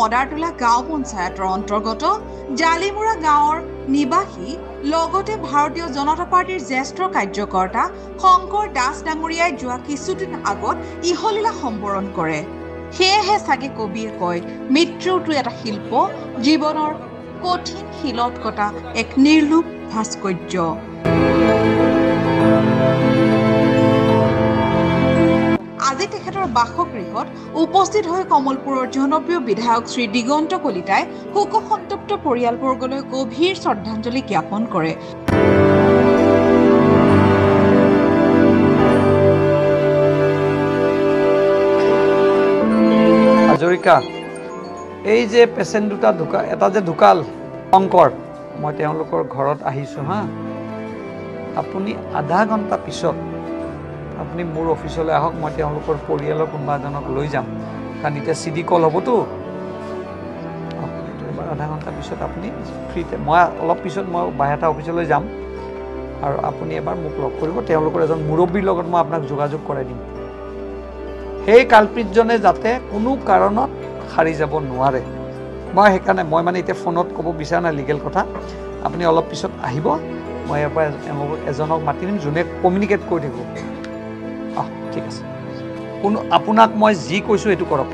বদাৰতোলা গাঁও পঞ্চায়তৰ অন্তৰ্গত জালিমুৰা গাঁৱৰ নিবাসী লগতে ভাৰতীয় জনতা পাৰ্টিৰ জ্যেষ্ঠ কাৰ্যকৰ্তা শংকৰ দাস ডাঙৰীয়াই যোৱা কিছুদিন আগত ইহলীলা সম্বৰণ কৰে। সেয়েহে চাগে কবিয়ে কয়, মৃত্যুটো এটা শিল্প, জীৱনৰ কঠিন শিলত কটা এক নিৰ্লোভ ভাস্কৰ্য। আজি তেখেতৰ বাসগৃহত উপস্থিত হৈ কমলপুৰৰ জনপ্ৰিয় বিধায়ক শ্ৰী দিগন্ত কলিতাই শোকসন্তপ্ত পৰিয়ালবৰ্গলৈ গভীৰ শ্ৰদ্ধাঞ্জলি জ্ঞাপন কৰে। হাজৰিকা, এই যে পেচেণ্ট দুটা এটা যে ঢুকাল শংকৰ, মই তেওঁলোকৰ ঘৰত আহিছোঁ হা। আপুনি আধা ঘণ্টা পিছত আপুনি মোৰ অফিচলৈ আহক, মই তেওঁলোকৰ পৰিয়ালৰ কোনোবা এজনক লৈ যাম, কাৰণ এতিয়া CD কল হ'বতো। এবাৰ আধা ঘণ্টা পিছত আপুনি ফ্ৰীতে, মই অলপ পিছত মই বাহেটা অফিচলৈ যাম আৰু আপুনি এবাৰ মোক লগ কৰিব। তেওঁলোকৰ এজন মুৰব্বীৰ লগত মই আপোনাক যোগাযোগ কৰাই দিম। সেই কালপিতজনে যাতে কোনো কাৰণত সাৰি যাব নোৱাৰে। মই সেইকাৰণে মই মানে এতিয়া ফোনত ক'ব বিচৰা নাই লিগেল কথা। আপুনি অলপ পিছত আহিব, মই ইয়াৰ পৰা এজনক মাতি দিম যোনে কমিউনিকেট কৰি থাকিব। ঠিক আছে, আপোনাক মই যি কৈছোঁ সেইটো কৰক,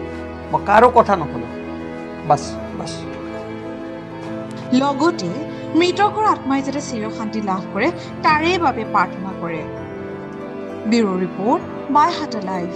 মই কাৰো কথা নক'লোঁ, বাছ। লগতে মৃতকৰ আত্মাই যাতে চিৰশান্তি লাভ কৰে তাৰে বাবে প্ৰাৰ্থনা কৰে। Bureau report, Baihata live.